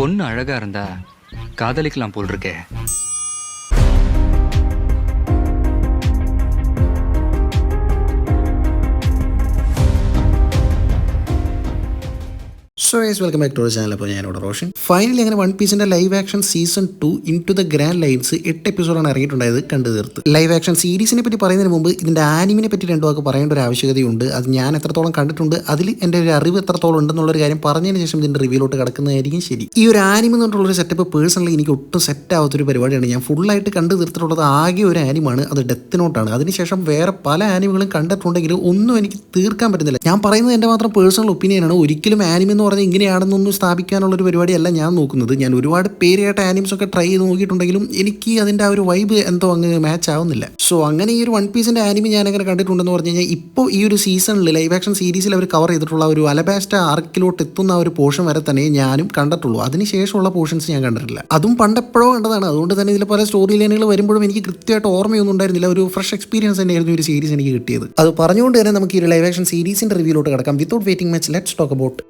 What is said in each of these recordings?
பொண்ணு அழகா இருந்தா காதலிக்கலாம் போல் இருக்கே. So guys welcome back to our channel. അപ്പോൾ ഞാനിവിടെ റോഷൻ. ഫൈനലി അങ്ങനെ വൺ പീസിൻ്റെ live action season 2 into the grand lines 8 എപ്പിസോഡാണ് ഇറങ്ങിയിട്ടുണ്ടായത്, കണ്ടു തീർത്ത്. ലൈവ് ആക്ഷൻ സീരീസിനെ പറ്റി പറയുന്നതിന് മുമ്പ് ഇതിൻ്റെ ആനിമിനെ പറ്റി രണ്ടു വാക്ക് പറയേണ്ട ഒരു ആവശ്യകതയുണ്ട്. അത് ഞാൻ എത്രത്തോളം കണ്ടിട്ടുണ്ട്, അതിൽ എൻ്റെ ഒരു അറിവ് എത്രത്തോളം ഉണ്ടെന്നുള്ളൊരു കാര്യം പറഞ്ഞതിന് ശേഷം ഇതിൻ്റെ റിവ്യൂലോട്ട് കിടക്കുന്നതായിരിക്കും ശരി. ഈ ഒരു ആനിമ എന്ന് പറഞ്ഞിട്ടുള്ളൊരു സെറ്റപ്പ് പേഴ്സണലി എനിക്ക് ഒട്ടും സെറ്റ് ആവാത്തൊരു പരിപാടിയാണ്. ഞാൻ ഫുള്ളായിട്ട് കണ്ടു തീർത്തിട്ടുള്ളത് ആകെ ഒരു ആനിമാണ്, അത് ഡെത്ത് നോട്ടാണ്. അതിനുശേഷം വേറെ പല ആനിമകളും കണ്ടിട്ടുണ്ടെങ്കിലും ഒന്നും എനിക്ക് തീർക്കാൻ പറ്റുന്നില്ല. ഞാൻ പറയുന്നത് എൻ്റെ മാത്രം പേഴ്സണൽ ഒപ്പീനിയനാണ്. ഒരിക്കലും ആനിമ എന്ന് പറഞ്ഞാൽ ഇങ്ങനെയാണെന്നൊന്നും സ്ഥാപിക്കാനുള്ളൊരു പരിപാടിയല്ല ഞാൻ നോക്കുന്നത്. ഞാൻ ഒരുപാട് പേരായിട്ട് ആനിംസ് ഒക്കെ ട്രൈ ചെയ്ത് നോക്കിയിട്ടുണ്ടെങ്കിലും എനിക്ക് അതിൻ്റെ ആ ഒരു വൈബ് എന്തോ അങ്ങ് മാച്ച് ആവുന്നില്ല. സോ അങ്ങനെ ഈ ഒരു വൺ പീസിൻ്റെ ആനിമി ഞാനങ്ങനെ കണ്ടിട്ടുണ്ടെന്ന് പറഞ്ഞു കഴിഞ്ഞാൽ ഇപ്പോൾ ഈ ഒരു സീസണിൽ ലൈവ് ആക്ഷൻ സീരീസിൽ അവർ കവർ ചെയ്തിട്ടുള്ള ഒരു അലബാസ്റ്റ ആർക്കിലോട്ട് എത്തുന്ന ആ ഒരു പോർഷൻ വരെ തന്നെ ഞാനും കണ്ടിട്ടുള്ളൂ. അതിനുശേഷമുള്ള പോർഷൻസ് ഞാൻ കണ്ടിട്ടില്ല. അതും പണ്ടെപ്പോഴോ കണ്ടതാണ്. അതുകൊണ്ട് തന്നെ ഇതിലെ പല സ്റ്റോറി ലൈനുകൾ വരുമ്പോഴും എനിക്ക് കൃത്യമായിട്ട് ഓർമ്മയൊന്നും ഉണ്ടായിരുന്നില്ല. ഒരു ഫ്രഷ് എക്സ്പീരിയൻസ് തന്നെയായിരുന്നു ഒരു സീരീസ് എനിക്ക് കിട്ടിയത്. അത് പറഞ്ഞുകൊണ്ട് തന്നെ നമുക്ക് ഈ ഒരു ലൈവ് ആക്ഷൻ സീരീസിൻ്റെ റിവ്യൂലോട്ട് കിടക്കാം. Without waiting much, let's talk about.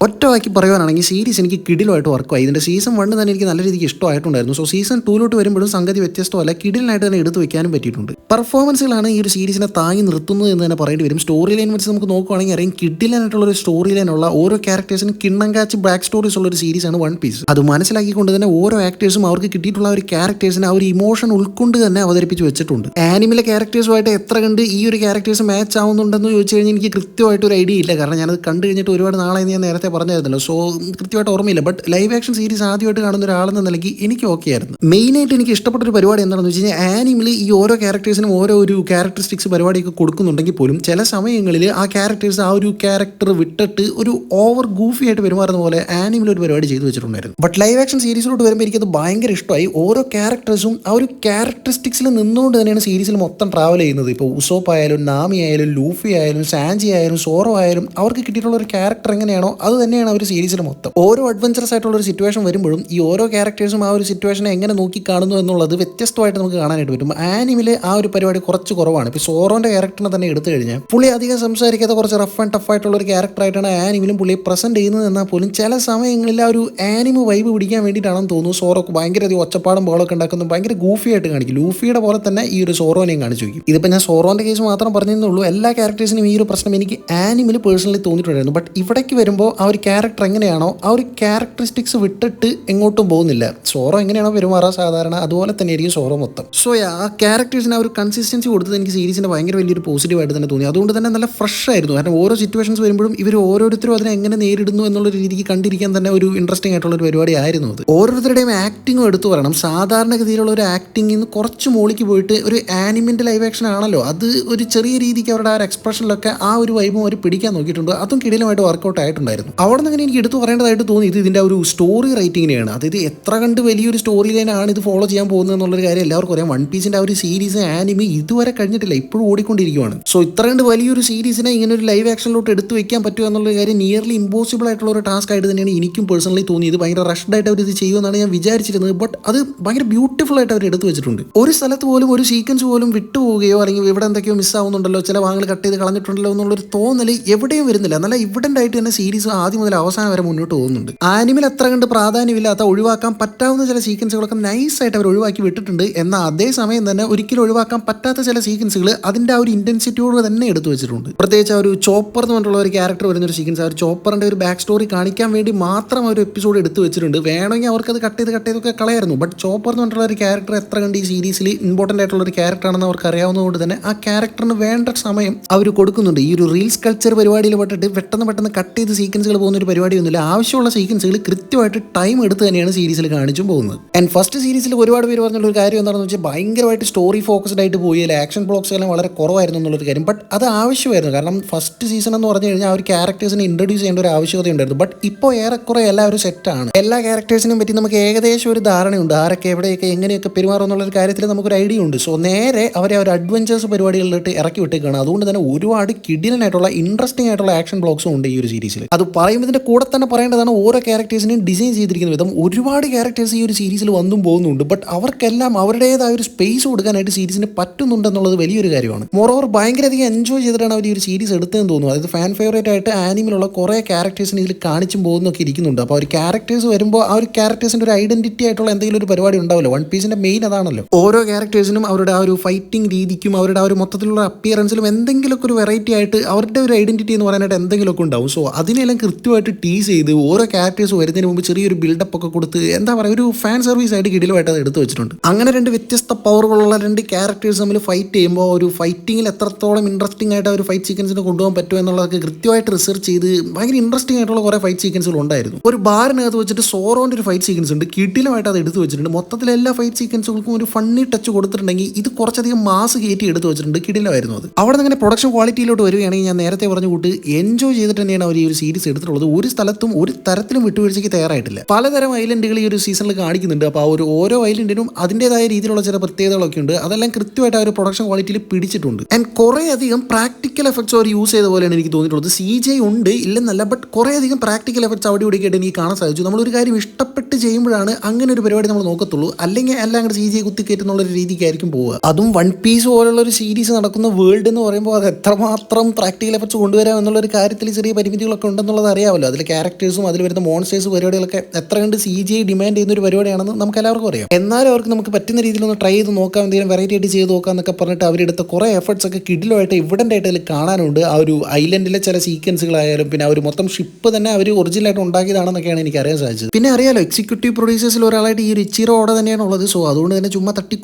ഒറ്റ വാക്കി പറയുവാനാണെങ്കിൽ സീരീസ് എനിക്ക് കിടിലുമായിട്ട് വർക്കായി. ഇതിൻ്റെ സീസൺ 1 തന്നെ എനിക്ക് നല്ല രീതിക്ക് ഇഷ്ടമായിട്ടുണ്ടായിരുന്നു. സോ സീസൺ 2 വരുമ്പോഴും സംഗതി വ്യത്യസ്തമല്ല, കിടിലായിട്ട് തന്നെ എടുത്തു വെക്കാനും പറ്റിയിട്ടുണ്ട്. പെർഫോമൻസുകളാണ് ഈ ഒരു സീരീസിനെ താങ്ങി നിർത്തുന്നത് എന്ന് തന്നെ പറയേണ്ടി വരും. സ്റ്റോറി ലൈൻ വെച്ച് നമുക്ക് നോക്കുകയാണെങ്കിൽ അറിയാം, കിടിലായിട്ടുള്ളൊരു സ്റ്റോറി ലൈനുള്ള ഓരോ ക്യാരക്ടേഴ്സിനും കിണ്ണം കാച്ച് ബാക്ക് സ്റ്റോറീസ് ഉള്ള ഒരു സീരീസാണ് വൺ പീസ്. അത് മനസ്സിലാക്കിക്കൊണ്ട് തന്നെ ഓരോ ആക്ടേഴ്സും അവർക്ക് കിട്ടിയിട്ടുള്ള ഒരു ക്യാരക്ടേഴ്സിനെ ആ ഒരു ഇമോഷൻ ഉൾക്കൊണ്ട് തന്നെ അവതരിപ്പിച്ച് വെച്ചിട്ടുണ്ട്. ആനിമിലെ ക്യാരക്ടേഴ്സുമായിട്ട് എത്ര കണ്ട് ഈ ഒരു ക്യാരക്ടേഴ്സ് മാച്ച് ആവുന്നുണ്ടെന്ന് ചോദിച്ചു കഴിഞ്ഞാൽ എനിക്ക് കൃത്യമായിട്ട് ഒരു ഐഡിയ ഇല്ല. കാരണം ഞാനത് കണ്ടു കഴിഞ്ഞിട്ട് ഒരുപാട് നാളെ ഞാൻ നേരത്തെ പറഞ്ഞായിരുന്നല്ലോ. സോ കൃത്യമായിട്ട് ഓർമ്മയില്ല. ബട്ട് ലൈവ് ആക്ഷൻ സീരീസ് ആദ്യമായിട്ട് കാണുന്ന ഒരാളെന്ന നിലയ്ക്ക് എനിക്ക് ഓക്കെ ആയിരുന്നു. മെയിനായിട്ട് എനിക്ക് ഇഷ്ടപ്പെട്ട ഒരു പരിപാടി എന്താണെന്ന് വെച്ച് കഴിഞ്ഞാൽ, ആനിമിൽ ഈ ഓരോ ക്യാരക്ടേഴ്സിനും ഓരോ ഒരു ക്യാരക്ടറിസ്റ്റിക്സ് പരിപാടിയൊക്കെ കൊടുക്കുന്നുണ്ടെങ്കിൽ പോലും ചില സമയങ്ങളിൽ ആ ക്യാരക്ടേഴ്സ് ആ ഒരു ക്യാരക്ടർ വിട്ടിട്ട് ഒരു ഓവർ ഗൂഫി ആയിട്ട് പെരുമാറുന്ന പോലെ ആനിമിൽ ഒരു പരിപാടി ചെയ്തു വെച്ചിട്ടുണ്ടായിരുന്നു. ബട്ട് ലൈവ് ആക്ഷൻ സീരീസിലോട്ട് വരുമ്പോൾ എനിക്കത് ഭയങ്കര ഇഷ്ടമായി. ഓരോ ക്യാരക്ടേഴ്സും ആ ഒരു ക്യാരക്ടറിസ്റ്റിക്സിൽ നിന്നുകൊണ്ട് തന്നെയാണ് സീരീസിൽ മൊത്തം ട്രാവൽ ചെയ്യുന്നത്. ഇപ്പോൾ ഉസോപ്പ് ആയാലും, നാമി ആയാലും, ലൂഫി ആയാലും, സാൻജി ആയാലും, സോറോ ആയാലും, അവർക്ക് കിട്ടിയിട്ടുള്ള ഒരു ക്യാരക്ടർ എങ്ങനെയാണോ അത് തന്നെയാണ് അവർ സീരീസിൽ മൊത്തം. ഓരോ അഡ്വഞ്ചറസ് ആയിട്ടുള്ള ഒരു സിറ്റുവേഷൻ വരുമ്പോഴും ഈ ഓരോ ക്യാരക്ടേഴ്സും ആ ഒരു സിറ്റുവേഷനെ എങ്ങനെ നോക്കി കാണുന്നു എന്നുള്ളത് വ്യത്യസ്തമായിട്ട് നമുക്ക് കാണാനായിട്ട് പറ്റും. ആനിമിലെ ആ ഒരു പരിപാടി കുറച്ച് കുറവാണ്. ഇപ്പോൾ സോറോന്റെ ക്യാരക്ടറിനെ തന്നെ എടുത്തു കഴിഞ്ഞാൽ പുള്ളി അധികം സംസാരിക്കാത്ത കുറച്ച് റഫ് ആൻഡ് ടഫ് ആയിട്ടുള്ള ഒരു ക്യാരക്ടറായിട്ടാണ് ആനിമിലും പുള്ളി പ്രസന്റ് ചെയ്യുന്നത്. എന്നാൽ പോലും ചില സമയങ്ങളിൽ ആ ഒരു ആനിമ വൈബ് പിടിക്കാൻ വേണ്ടിയിട്ടാണെന്ന് തോന്നുന്നു സോറോക്ക് ഭയങ്കര ഒച്ചപ്പാടും ബോളൊക്കെ ഉണ്ടാക്കുന്നു, ഭയങ്കര ഗൂഫി ആയിട്ട് കാണിക്കും. ലൂഫിയുടെ പോലെ തന്നെ ഈ ഒരു സോറോനെയും കാണിച്ചു വയ്ക്കും. ഇതിപ്പോൾ ഞാൻ സോറോന്റെ കേസ് മാത്രം പറഞ്ഞതേ, എല്ലാ ക്യാരക്ടേഴ്സിനും ഈ ഒരു പ്രശ്നം എനിക്ക് ആനിമിൽ പേഴ്സണലി തോന്നിയിട്ടുണ്ടായിരുന്നു. ബട്ട് ഇവിടേക്ക് വരുമ്പോൾ ആ ഒരു ക്യാരക്ടർ എങ്ങനെയാണോ ആ ഒരു ക്യാരക്ടറിസ്റ്റിക്സ് വിട്ടിട്ട് എങ്ങോട്ടും പോകുന്നില്ല. സോറോ എങ്ങനെയാണോ പെരുമാറുക സാധാരണ അതുപോലെ തന്നെ ആയിരിക്കും സോറോ മൊത്തം. സോ ആ ക്യാരക്ടേഴ്സിന് ആ ഒരു കൺസിസ്റ്റൻസി കൊടുത്തത് എനിക്ക് സീരീസിൻ്റെ ഭയങ്കര വലിയൊരു പോസിറ്റീവായിട്ട് തന്നെ തോന്നി. അതുകൊണ്ട് തന്നെ നല്ല ഫ്രഷ് ആയിരുന്നു. കാരണം ഓരോ സിറ്റുവേഷൻസ് വരുമ്പോഴും ഇവർ ഓരോരുത്തരും അതിനെ എങ്ങനെ നേരിടുന്നു എന്നുള്ള രീതിക്ക് കണ്ടിരിക്കാൻ തന്നെ ഒരു ഇൻട്രസ്റ്റിംഗ് ആയിട്ടുള്ള ഒരു പരിപാടി ആയിരുന്നു അത്. ഓരോരുത്തരുടെയും ആക്ടിങ്ങും എടുത്തു പറയണം. സാധാരണഗതിയിലുള്ള ഒരു ആക്ടിങ്ങിൽ നിന്ന് കുറച്ച് മോളിക്ക് പോയിട്ട് ഒരു ആനിമിൻ്റെ ലൈവ് ആക്ഷൻ ആണല്ലോ, അത് ഒരു ചെറിയ രീതിക്ക് അവരുടെ ആ ഒരു എക്സ്പ്രഷനിലൊക്കെ ആ ഒരു വൈബും അവർ പിടിക്കാൻ നോക്കിയിട്ടുണ്ട്. അതും കിടിലമായിട്ട് വർക്കൗട്ട് ആയിട്ടുണ്ടായിരുന്നു. അവിടെ നിന്ന് എനിക്ക് എടുത്തു പറയേണ്ടതായിട്ട് തോന്നി ഇത് ഇതിൻ്റെ ഒരു സ്റ്റോറി റൈറ്റിങ്ങിനെയാണ്. അതായത് എത്ര കണ്ട് വലിയൊരു സ്റ്റോറി ലൈനാണ് ഇത് ഫോളോ ചെയ്യാൻ പോകുന്നത് എന്നുള്ളൊരു കാര്യം എല്ലാവർക്കും അറിയാം. വൺ പീസിൻ്റെ ആ ഒരു സീരീസ് ആനിമി ഇതുവരെ കഴിഞ്ഞിട്ടില്ല, ഇപ്പോഴും ഓടിക്കൊണ്ടിരിക്കുകയാണ്. സോ ഇത്ര കണ്ട് വലിയൊരു സീരീസിനെ ഇങ്ങനെ ഒരു ലൈവ് ആക്ഷനിലോട്ട് എടുത്തു വെക്കാൻ പറ്റുക എന്നുള്ള കാര്യം നിയർലി ഇമ്പോസിബിൾ ആയിട്ടുള്ള ഒരു ടാസ്ക് ആയിട്ട് തന്നെയാണ് എനിക്കും പേഴ്സണലി തോന്നിയത്. ഭയങ്കര റഷ്ഡ് ആയിട്ട് അവർ ഇത് ചെയ്യുമെന്നാണ് ഞാൻ വിചാരിച്ചിരുന്നത്. ബട്ട് അത് ഭയങ്കര ബ്യൂട്ടിഫുൾ ആയിട്ട് അവർ എടുത്തു വെച്ചിട്ടുണ്ട്. ഒരു സ്ഥലത്ത് പോലും ഒരു സീക്വൻസ് പോലും വിട്ടുപോവുകയോ അല്ലെങ്കിൽ ഇവിടെ എന്തൊക്കെയോ മിസ്സാവുന്നുണ്ടല്ലോ, ചില ഭാഗങ്ങൾ കട്ട് ചെയ്ത് കളഞ്ഞിട്ടുണ്ടല്ലോ എന്നുള്ളൊരു തോന്നൽ എവിടെയും വരുന്നില്ല. നല്ല ഇവിഡൻ്റ് ആയിട്ട് തന്നെ സീരീസ് ആദ്യം മുതൽ അവസാനം വരെ മുന്നോട്ട് പോകുന്നുണ്ട്. ആനിമിൽ അത്ര കണ്ട് പ്രാധാന്യമില്ലാത്ത ഒഴിവാക്കാൻ പറ്റാവുന്ന ചില സീക്വൻസുകളൊക്കെ നൈസായിട്ട് അവർ ഒഴിവാക്കി വിട്ടിട്ടുണ്ട്. എന്നാൽ അതേസമയം തന്നെ ഒരിക്കലും ഒഴിവാക്കാൻ പറ്റാത്ത ചില സീക്വൻസുകൾ അതിൻ്റെ ആ ഒരു ഇൻറ്റൻസിറ്റിയോട് തന്നെ എടുത്തു വെച്ചിട്ടുണ്ട്. പ്രത്യേകിച്ച് ആ ഒരു ചോപ്പർ എന്ന് പറഞ്ഞിട്ടുള്ള ഒരു ക്യാരക്ടർ വരുന്ന ഒരു സീക്വൻസ്, ആ ഒരു ചോപ്പറിൻ്റെ ഒരു ബാക്ക് സ്റ്റോറി കാണിക്കാൻ വേണ്ടി മാത്രം ഒരു എപ്പിസോഡ് എടുത്തു വെച്ചിട്ടുണ്ട്. വേണമെങ്കിൽ അവർക്കത് കട്ട് ചെയ്തൊക്കെ കളയായിരുന്നു. ബട്ട് ചോപ്പർ എന്ന് പറഞ്ഞിട്ടുള്ള ഒരു ക്യാരക്ടർ എത്ര കണ്ട് ഈ സീരീസിൽ ഇമ്പോർട്ടൻ്റ് ആയിട്ടുള്ള ഒരു ക്യാരക്ടറാണെന്ന് അവർക്ക് അറിയാവുന്നതുകൊണ്ട് തന്നെ ആ ക്യാരക്ടറിന് വേണ്ട സമയം അവർ കൊടുക്കുന്നുണ്ട്. ഈ ഒരു റീൽസ് കൾച്ചർ പരിപാടിയിൽ പെട്ടിട്ട് പെട്ടെന്ന് കട്ട് ചെയ്ത് സീക്വൻസുകൾ പോകുന്ന ഒരു പരിപാടിയൊന്നുമില്ല. ആവശ്യമുള്ള സീക്വൻസുകൾ കൃത്യമായിട്ട് ടൈം എടുത്ത് തന്നെയാണ് സീരീസിൽ കാണിച്ചും പോകുന്നത്. ആൻഡ് ഫസ്റ്റ് സീരീസിൽ ഒരുപാട് പേര് പറഞ്ഞുള്ള ഒരു കാര്യം എന്താണെന്ന് വെച്ചാൽ ഭയങ്കരമായിട്ട് സ്റ്റോറി ഫോക്കസ്ഡ് ആയിട്ട് പോയി, ആക്ഷൻ ബ്ലോക്സ് എല്ലാം വളരെ കുറവായിരുന്നു എന്നുള്ളൊരു കാര്യം. ബട്ട് അത് ആവശ്യമായിരുന്നു. കാരണം ഫസ്റ്റ് സീസൺ എന്ന് പറഞ്ഞു കഴിഞ്ഞാൽ ആ ഒരു ക്യാരക്ടേഴ്സിനെ ഇൻട്രൊഡ്യൂസ് ചെയ്യേണ്ട ഒരു ആവശ്യകത ഉണ്ടായിരുന്നു. ബട്ട് ഇപ്പോൾ ഏറെക്കുറെ എല്ലാവരും സെറ്റാണ്. എല്ലാ ക്യാരക്ടേഴ്സിനും പറ്റി നമുക്ക് ഏകദേശം ഒരു ധാരണയുണ്ട്. ആരൊക്കെ എവിടെയൊക്കെ എങ്ങനെയൊക്കെ പെരുമാറും എന്നുള്ളൊരു കാര്യത്തിൽ നമുക്കൊരു ഐഡിയ ഉണ്ട്. സോ നേരെ അവരെ ഒരു അഡ്വഞ്ചേഴ്സ് പരിപാടികളിലിട്ട് ഇറക്കി വിട്ടേക്കാണ്. അതുകൊണ്ട് തന്നെ ഒരുപാട് കിടിലനായിട്ടുള്ള ഇൻട്രസ്റ്റിംഗ് ആയിട്ടുള്ള ആക്ഷൻ ബ്ലോക്സും ഉണ്ട് ഈ ഒരു സീരീസിൽ. അത് പറയുമ്പോൾ ഇതിൻ്റെ കൂടെ തന്നെ പറയേണ്ടതാണ് ഓരോ ക്യാരക്ടേഴ്സിനെയും ഡിസൈൻ ചെയ്തിരിക്കുന്ന വിധം ഒരുപാട് ക്യാരക്ടേഴ്സ് ഈ ഒരു സീരീസിൽ വന്നും പോകുന്നുണ്ട്. ബട്ട് അവർക്കെല്ലാം അവരുടേതായ ഒരു സ്പേസ് കൊടുക്കാനായിട്ട് സീരീസിന് പറ്റുന്നുണ്ടെന്നുള്ളത് വലിയൊരു കാര്യമാണ്. മോറോവർ ഭയങ്കരധികം എൻജോയ് ചെയ്തിട്ടാണ് അവർ ഈ ഒരു സീരീസ് എടുത്തതെന്ന് തോന്നുന്നു. അതായത് ഫാൻ ഫേവറേറ്റ് ആയിട്ട് ആനിമിലുള്ള കുറേ ക്യാരക്ടേഴ്സിന് ഇതിൽ കാണിച്ചും പോകുന്നൊക്കെ ഇരിക്കുന്നുണ്ട്. അപ്പോൾ ഒരു ക്യാരക്ടേഴ്സ് വരുമ്പോൾ ആ ഒരു ക്യാരക്ടേഴ്സിൻ്റെ ഒരു ഐഡന്റിറ്റി ആയിട്ടുള്ള എന്തെങ്കിലും ഒരു പരിപാടി ഉണ്ടാവില്ല. വൺ പീസിന്റെ മെയിൻ അതാണല്ലോ. ഓരോ ക്യാരക്ടേഴ്സിനും അവരുടെ ആ ഒരു ഫൈറ്റിംഗ് രീതിക്കും അവരുടെ ആ ഒരു മൊത്തത്തിലുള്ള അപ്പിയറൻസിലും എന്തെങ്കിലുമൊക്കെ ഒരു വെറൈറ്റി ആയിട്ട് അവരുടെ ഒരു ഐഡന്റിറ്റി എന്ന് പറയാനായിട്ട് എന്തെങ്കിലുമൊക്കെ ഉണ്ടാവും. സോ അതിനെല്ലാം കൃത്യമായിട്ട് ടീസ് ചെയ്ത് ഓരോ ക്യാരക്ടേഴ്സ് വരുന്നതിന് മുമ്പ് ചെറിയൊരു ബിൽഡപ്പ് ഒക്കെ കൊടുത്ത് എന്താ പറയുക, ഒരു ഫാൻ സർവീസ് ആയിട്ട് കിടിലുമായിട്ട് അത് എടുത്തു വെച്ചിട്ടുണ്ട്. അങ്ങനെ രണ്ട് വ്യത്യസ്ത പവറുകളുള്ള രണ്ട് ക്യാരക്ടേഴ്സ് തമ്മിൽ ഫൈറ്റ് ചെയ്യുമ്പോൾ ഒരു ഫൈറ്റിങ്ങിൽ എത്രത്തോളം ഇൻട്രസ്റ്റിംഗ് ആയിട്ട് ആ ഒരു ഫൈറ്റ് സീക്വൻസിനെ കൊണ്ടുപോകാൻ പറ്റുമോ എന്നുള്ളതൊക്കെ കൃത്യമായിട്ട് റിസർച്ച് ചെയ്ത് ഭയങ്കര ഇൻട്രസ്റ്റിംഗ് ആയിട്ടുള്ള കുറേ ഫൈറ്റ് സീക്വൻസുകൾ ഉണ്ടായിരുന്നു. ഒരു ബാറിനകത്ത് വെച്ചിട്ട് സോറോന്റെ ഒരു ഫൈറ്റ് സീക്വൻസ് ഉണ്ട്, കിടിലമായിട്ട് അത് എടുത്തു വെച്ചിട്ടുണ്ട്. മൊത്തത്തിൽ എല്ലാ ഫൈറ്റ് സീക്വൻസുകൾക്കും ഒരു ഫണ്ണി ടച്ച് കൊടുത്തിട്ടുണ്ടെങ്കിൽ ഇത് കുറച്ചധികം മാസ് കയറ്റി എടുത്തു വെച്ചിട്ടുണ്ട്. കിടിലമായിരുന്നു അത്. അവിടെ നിന്ന് അങ്ങനെ പ്രൊഡക്ഷൻ ക്വാളിറ്റിയിലോട്ട് വരികയാണെങ്കിൽ ഞാൻ നേരത്തെ പറഞ്ഞ കൂട്ട് എൻജോയ് ചെയ്തിട്ട് തന്നെയാണ് അവർ ഈ ഒരു സീരീസ് എടുത്തിട്ടുള്ളത്. ഒരു സ്ഥലത്തും ഒരു തരത്തിലും വിട്ടുവീഴ്ചയ്ക്ക് തയ്യാറായിട്ടില്ല. പലതരം ഐലൻഡുകൾ ഈ ഒരു സീസണിൽ കാണിക്കുന്നുണ്ട്. അപ്പോൾ ആ ഒരു ഓരോ ഐലൻഡിനും അതിൻ്റെതായ രീതിയിലുള്ള ചില പ്രത്യേകതകളൊക്കെ ഉണ്ട്. അതെല്ലാം കൃത്യമായിട്ട് ആ ഒരു പ്രൊഡക്ഷൻ ക്വാളിറ്റിയിൽ പിടിച്ചിട്ടുണ്ട്. ആൻഡ് കുറേ അധികം പ്രാക്ടിക്കൽ എഫക്ട്സ് അവർ യൂസ് ചെയ്ത പോലെയാണ് എനിക്ക് തോന്നിയിട്ടുള്ളത്. CGI ഉണ്ട് ഇല്ലെന്നല്ല, ബട്ട് കുറേ അധികം പ്രാക്ടിക്കൽ എഫക്ട്സ് അവിടെ ഇവിടെയൊക്കെ എനിക്ക് കാണാൻ സാധിച്ചു. നമ്മളൊരു കാര്യം ഇഷ്ടപ്പെട്ട് ചെയ്യുമ്പോഴാണ് അങ്ങനെ ഒരു പരിപാടി നമ്മൾ നോക്കത്തുള്ളൂ. അല്ലെങ്കിൽ എല്ലാം കൂടെ CGI കുത്തിക്കയറ്റുന്നുള്ളൊരു രീതിക്കായിരിക്കും പോവുക. അതും വൺ പീസ് പോലുള്ള ഒരു സീരീസ് നടക്കുന്ന വേൾഡ് എന്ന് പറയുമ്പോൾ അത് എത്രമാത്രം പ്രാക്ടിക്കൽ എഫക്ട്സ് കൊണ്ടുവരാം എന്നുള്ളൊരു കാര്യത്തിൽ ചെറിയ പരിമിതികളൊക്കെ ഉണ്ടെന്നുള്ളത് അറിയാമല്ലോ. അതിൽ ക്യാരക്ടേഴ്സും അതിൽ വരുന്ന മോൺസ്റ്റേഴ്സ് പരിപാടികളൊക്കെ എത്ര കണ്ട് CGI ഡിമാൻഡ് ചെയ്യുന്ന ഒരു പരിപാടിയാണെന്ന് നമുക്ക് എല്ലാവർക്കും അറിയാം. എന്നാലും അവർക്ക് നമുക്ക് പറ്റുന്ന രീതിയിലൊന്ന് ട്രൈ ചെയ്ത് നോക്കാം, എന്തെങ്കിലും വെറൈറ്റി ആയിട്ട് ചെയ്ത് നോക്കാം എന്നൊക്കെ പറഞ്ഞിട്ട് അവരെടുത്ത കുറേ എഫർട്സ് ഒക്കെ കിടിലുമായിട്ട് ഇവിഡൻ്റ് ആയിട്ട് അതിൽ കാണാനുണ്ട്. ആ ഒരു ഐലൻഡിലെ ചില സീക്വൻസുകളായാലും പിന്നെ ആ ഒരു മൊത്തം ഷിപ്പ് തന്നെ അവർ ഒറിജിനലായിട്ട് ഉണ്ടാക്കിയതാണെന്നൊക്കെയാണ് എനിക്ക് അറിയാൻ സാധിച്ചത്. പിന്നെ അറിയാലോ, എക്സിക്യൂട്ടീവ് പ്രൊഡ്യൂസേഴ്സിൽ ഒരാളായിട്ട് ഈ ഒരു ഇച്ചിറോ ഓടെ തന്നെയാണ് ഉള്ളത്. സോ അതുകൊണ്ട് തന്നെ ചുമ്മാ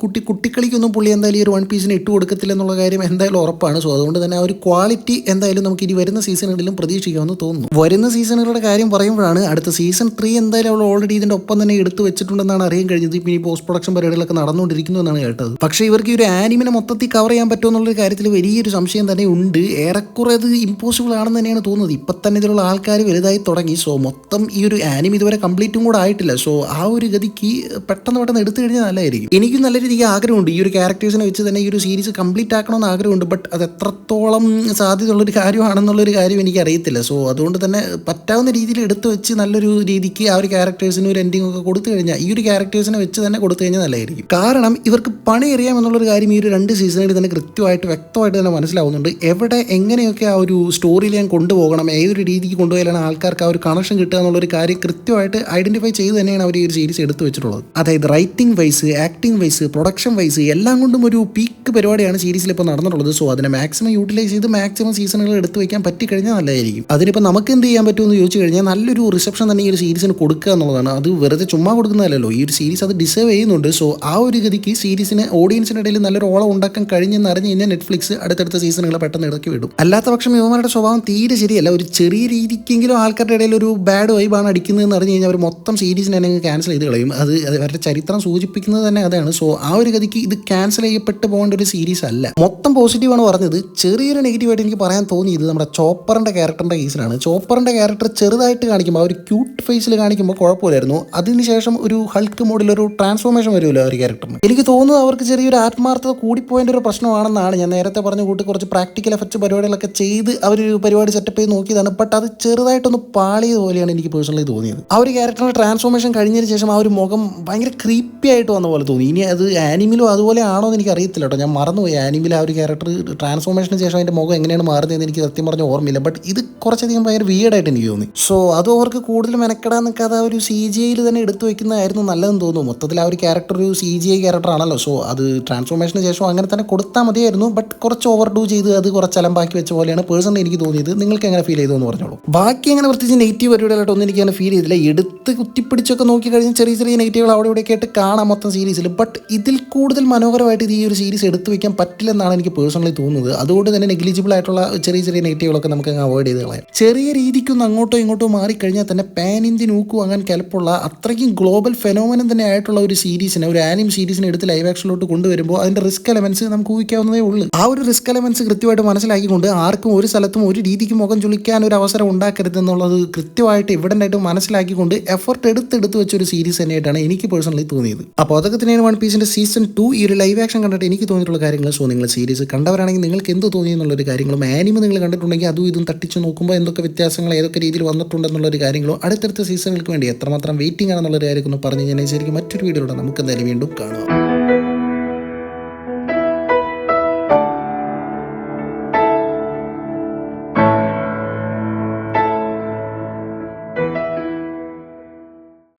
കുട്ടിക്കളിക്കൊന്നും പുള്ളി എന്തായാലും ഈ ഒരു വൺ പീസിന് ഇട്ട് കൊടുക്കത്തില്ല എന്നുള്ള കാര്യം എന്തായാലും ഉറപ്പാണ്. സോ അതുകൊണ്ട് തന്നെ ആ ഒരു ക്വാളിറ്റി എന്തായാലും നമുക്ക് ഇനി വരുന്ന സീസണുകളിലും പ്രതീക്ഷിക്കാമെന്ന് തോന്നുന്നു. വരുന്ന സീസണുകളുടെ കാര്യം പറയുമ്പോഴാണ് അടുത്ത സീസൺ 3 എന്തായാലും അവൾ ഓൾറെഡി ഇതിൻ്റെ ഒപ്പം തന്നെ എടുത്തു വെച്ചിട്ടുണ്ടെന്നാണ് അറിയാൻ കഴിഞ്ഞത്. ഇപ്പം ഈ പോസ്റ്റ് പ്രൊഡക്ഷൻ പരിപാടികളൊക്കെ നടന്നുകൊണ്ടിരിക്കുന്നു എന്നാണ് കേട്ടത്. പക്ഷേ ഇവർക്ക് ഈ ഒരു ആനിമിനെ മൊത്തത്തിൽ കവർ ചെയ്യാൻ പറ്റുമോ എന്നുള്ളൊരു കാര്യത്തിൽ വലിയൊരു സംശയം തന്നെ ഉണ്ട്. ഏറെക്കുറെ അത് ഇമ്പോസിബിൾ ആണെന്ന് തന്നെയാണ് തോന്നുന്നത്. ഇപ്പം തന്നെ ഇതിലുള്ള ആൾക്കാർ വലുതായി തുടങ്ങി. സോ മൊത്തം ഈ ഒരു ആനിമി ഇതുവരെ കംപ്ലീറ്റും കൂടെ ആയിട്ടില്ല. സോ ആ ഒരു ഗതിക്ക് പെട്ടെന്ന് എടുത്തു കഴിഞ്ഞാൽ നല്ലതായിരിക്കും. എനിക്കും നല്ല രീതിക്ക് ആഗ്രഹമുണ്ട് ഈ ഒരു ക്യാരക്ടേഴ്സിനെ വെച്ച് തന്നെ ഈ ഒരു സീരീസ് കംപ്ലീറ്റ് ആക്കണമെന്ന് ആഗ്രഹമുണ്ട്. ബട്ട് അത് എത്രത്തോളം സാധ്യതയുള്ളൊരു കാര്യമാണെന്നുള്ളൊരു കാര്യം എനിക്ക് അറിയത്തില്ല. സോ അതുകൊണ്ട് തന്നെ പറ്റാവുന്ന രീതിയിൽ എടുത്തു വെച്ച് നല്ലൊരു രീതിക്ക് ആ ഒരു ക്യാരക്ടേഴ്സിന് ഒരു എൻഡിങ് ഒക്കെ കൊടുത്തു കഴിഞ്ഞാൽ ഈ ഒരു ക്യാരക്ടേഴ്സിനെ വെച്ച് തന്നെ കൊടുത്തു കഴിഞ്ഞാൽ നല്ലതായിരിക്കും. കാരണം ഇവർക്ക് പണി അറിയാമെന്നുള്ളൊരു കാര്യം ഈ ഒരു 2 സീസണിൽ തന്നെ കൃത്യമായിട്ട് വ്യക്തമായിട്ട് തന്നെ മനസ്സിലാവുന്നുണ്ട്. എവിടെ എങ്ങനെയൊക്കെ ആ ഒരു സ്റ്റോറിയിൽ ഞാൻ കൊണ്ടുപോകണം, ഏതൊരു രീതിക്ക് കൊണ്ടുപോയാലാണ് ആൾക്കാർക്ക് ആ ഒരു കണക്ഷൻ കിട്ടുക എന്നുള്ളൊരു കാര്യം കൃത്യമായിട്ട് ഐഡന്റിഫൈ ചെയ്ത് തന്നെയാണ് അവർ ഈ ഒരു സീരീസ് എടുത്തു വെച്ചിട്ടുള്ളത്. അതായത് writing wise, acting wise, production wise എല്ലാം കൊണ്ടും ഒരു പീക്ക് പരിപാടിയാണ് സീരീസിൽ ഇപ്പോൾ നടന്നിട്ടുള്ളത്. സോ അതിനെ മാക്സിമം യൂട്ടിലൈസ് ചെയ്ത് മാക്സിമം സീസണുകൾ എടുത്തു വയ്ക്കാൻ പറ്റിക്കഴിഞ്ഞാൽ നല്ലതായിരിക്കും. അതിനിപ്പോൾ നമുക്ക് എന്ത് ചെയ്യാൻ പറ്റുമെന്ന് ചോദിച്ചു കഴിഞ്ഞാൽ നല്ലൊരു റിസപ്ഷൻ തന്നെ ഈ ഒരു സീരീസിന് കൊടുക്കുക എന്നുള്ളതാണ്. അത് വെറുതെ ചുമ്മാ കൊടുക്കുന്നതല്ലല്ലോ, ഈ ഒരു സീരീസ് അത് ഡിസേർവ് ചെയ്യുന്നുണ്ട്. സോ ആ ഒരു ഗതിക്ക് സീരീസിന് ഓഡിയൻസിൻ്റെ ഇടയിൽ നല്ലൊരു ഓളം ഉണ്ടാക്കാൻ കഴിഞ്ഞെന്ന് അറിഞ്ഞു കഴിഞ്ഞാൽ നെറ്റ്ഫ്ലിക്സ് അടുത്തടുത്ത സീസണുകളെ പെട്ടെന്ന് ഇടയ്ക്ക് വിടും. അല്ലാത്ത പക്ഷം യുവമാരുടെ സ്വഭാവം തീരെ ശരിയല്ല. ഒരു ചെറിയ രീതിക്കെങ്കിലും ആൾക്കാരുടെ ഇടയിൽ ഒരു ബാഡ് വൈബാണ് അടിക്കുന്നതെന്ന് അറിഞ്ഞു കഴിഞ്ഞാൽ അവർ മൊത്തം സീരീസിനെ തന്നെ ക്യാൻസൽ ചെയ്ത് കളയും. അത് അവരുടെ ചരിത്രം സൂചിപ്പിക്കുന്നത് തന്നെ അതാണ്. സോ ആ ഒരു ഗതിക്ക് ഇത് ക്യാൻസൽ ചെയ്യപ്പെട്ട് പോകേണ്ട ഒരു സീരീസ് അല്ല. മൊത്തം പോസിറ്റീവാണ് പറഞ്ഞത്. ചെറിയൊരു നെഗറ്റീവായിട്ട് എനിക്ക് പറയാൻ തോന്നിയത് നമ്മുടെ ചോപ്പറിൻ്റെ ക്യാരക്ടറിൻ്റെ കേസിലാണ്. ചോപ്പറിൻ്റെ ക്യാരക്ടർ ചെറുതായിട്ട് കാണിക്കുമ്പോൾ ആ ഒരു ക്യൂട്ട് ഫേസിൽ കാണിക്കുമ്പോൾ കുഴപ്പമില്ലായിരുന്നു. അതിനുശേഷം ഒരു ഹൾക്ക് മോഡിലൊരു ട്രാൻസ്ഫോർമേഷൻ വരുമല്ലോ ആ ഒരു ക്യാരക്ടറിന്. എനിക്ക് തോന്നുന്നു അവർക്ക് ചെറിയൊരു ആത്മാർത്ഥത കൂടിപ്പോയതിൻ്റെ ഒരു പ്രശ്നമാണെന്നാണ്. ഞാൻ നേരത്തെ പറഞ്ഞ കൂട്ടി കുറച്ച് പ്രാക്ടിക്കൽ എഫക്ട്സ് പരിപാടികളൊക്കെ ചെയ്ത് അവരൊരു പരിപാടി സെറ്റപ്പ് ചെയ്ത് നോക്കിയതാണ്. ബട്ട് അത് ചെറുതായിട്ടൊന്ന് പാളിയത് പോലെയാണ് എനിക്ക് പേഴ്സണലി തോന്നിയത്. ആ ഒരു ക്യാരക്ടറിൻ്റെ ട്രാൻസ്ഫോർമേഷൻ കഴിഞ്ഞതിന് ശേഷം ആ ഒരു മുഖം ഭയങ്കര ക്രീപ്പി ആയിട്ട് വന്ന പോലെ തോന്നി. ഇനി അത് ആനിമിലും അതുപോലെ ആണോ എന്ന് എനിക്ക് അറിയത്തില്ല കേട്ടോ. ഞാൻ മറന്നുപോയി ആനിമിൽ ആ ഒരു ക്യാരക്ടർ ട്രാൻസ്ഫോർമേഷന് ശേഷം അതിൻ്റെ മുഖം എങ്ങനെയാണ് മാറുന്നതെന്ന് എനിക്ക് സത്യം പറഞ്ഞ ഓർമ്മയില്ല. ബട്ട് ഇത് കുറച്ചധികം ഭയങ്കര വിയേർഡായിട്ട് എനിക്ക് തോന്നി. സോ അത് അവർക്ക് കൂടുതൽ മെനക്കെടാൻ നിൽക്കാതെ ആ ഒരു CGIയിൽ തന്നെ എടുത്തു വയ്ക്കുന്നതായിരുന്നു നല്ലതെന്ന് തോന്നുന്നു. മൊത്തത്തിൽ ആ ഒരു ക്യാരക്ടർ ഒരു CGI ക്യാരക്ടർ ആണല്ലോ. സോ അത് ട്രാൻസ്ഫോർമേഷന് ശേഷം അങ്ങനെ തന്നെ കൊടുത്താൽ മതിയായിരുന്നു. ബട്ട് കുറച്ച് ഓവർ ഡൂ ചെയ്ത് അത് കുറച്ച് അലമ്പാക്കി വെച്ച പോലെയാണ് പേഴ്സണലി എനിക്ക് തോന്നിയത്. നിങ്ങൾക്ക് എങ്ങനെ ഫീൽ ചെയ്തു എന്ന് പറഞ്ഞോളൂ. ബാക്കി അങ്ങനെ പ്രത്യേകിച്ച് നെഗറ്റീവ് പരിപാടികളായിട്ടൊന്നും എനിക്ക് അങ്ങനെ ഫീൽ ചെയ്തില്ല. എടുത്ത് കുത്തിപ്പിടിച്ചൊക്കെ നോക്കി കഴിഞ്ഞാൽ ചെറിയ ചെറിയ നെഗറ്റീവുകൾ അവിടെ ഇവിടെയൊക്കെ ആയിട്ട് കാണാം മൊത്തം സീരീസിൽ. ബട്ട് ഇതിൽ കൂടുതൽ മനോഹരമായിട്ട് ഈ ഒരു സീരീസ് എടുത്തു വയ്ക്കാൻ പറ്റില്ലെന്നാണ് എനിക്ക് പേഴ്സണലി തോന്നുന്നത്. അതുകൊണ്ട് തന്നെ നെഗ്ലിജിബിൾ ആയിട്ടുള്ള ചെറിയ ചെറിയ നെഗറ്റീവുകളൊക്കെ നമുക്ക് അങ്ങ് അവോയ്ഡ് ചെയ്ത് കളയാം. ചെറിയ രീതിക്കൊന്ന് അങ്ങോട്ടോ ഇങ്ങോട്ടോ മാറിക്കഴിഞ്ഞാൽ തന്നെ പാൻ ഇന്ത്യൻ ഊക്കു വാങ്ങാൻ കെൽപ്പുള്ള അത്രയ്ക്കും ഗ്ലോബൽ ഫെനോമനം തന്നെ ആയിട്ടുള്ള ഒരു സീരീസിനെ, ഒരു ആനിം സീരീസിനെ എടുത്ത് ലൈവ് ആക്ഷനിലോട്ട് കൊണ്ടുവരുമ്പോൾ അതിൻ്റെ റിസ്ക് എലമെൻസ് നമുക്ക് ഊഹിക്കാവുന്നതേ ഉള്ളൂ. ആ ഒരു റിസ്ക് എലമെൻസ് കൃത്യമായിട്ട് മനസ്സിലാക്കിക്കൊണ്ട് ആർക്കും ഒരു സ്ഥലത്തും ഒരു രീതിക്ക് മുഖം ചുളിക്കാൻ ഒരു അവസരം ഉണ്ടാക്കരുത് എന്നുള്ളത് കൃത്യമായിട്ട് എവിഡൻ്റായിട്ട് മനസ്സിലാക്കിക്കൊണ്ട് എഫർട്ട് എടുത്ത് വെച്ചൊരു സീരീസ് തന്നെയായിട്ടാണ് എനിക്ക് പേഴ്സണലി തോന്നിയത്. അപ്പോൾ അതൊക്കെ തന്നെയാണ് വൺ പീസിൻ്റെ സീസൺ 2 ഈ ഒരു ലൈവ് ആക്ഷൻ കണ്ടിട്ട് എനിക്ക് തോന്നിയിട്ടുള്ള കാര്യങ്ങൾ. സോ നിങ്ങൾ സീരീസ് കണ്ടവരാണെങ്കിൽ നിങ്ങൾക്ക് എന്ത് തോന്നി എന്നുള്ളൊരു കാര്യങ്ങളും ആനിമ നിങ്ങൾ കണ്ടിട്ടുണ്ടെങ്കിൽ അതും ഇതും തട്ടിച്ച് നോക്കുമ്പോൾ എന്തൊക്കെ വ്യത്യാസങ്ങൾ വ്യത്യാസങ്ങൾ ഏതൊക്കെ രീതിയിൽ വന്നിട്ടുണ്ടെന്നുള്ളൊരു കാര്യങ്ങളോ അടുത്തടുത്ത സീസണുകൾക്ക് വേണ്ടി എത്രമാത്രം വെയിറ്റിംഗ് ആണെന്നുള്ളൊരു കാര്യമൊക്കെ ഒന്ന് പറഞ്ഞ് ഞാൻ ശരിക്കും മറ്റൊരു വീഡിയോയിലൂടെ നമുക്ക് എന്തായാലും വീണ്ടും കാണാം.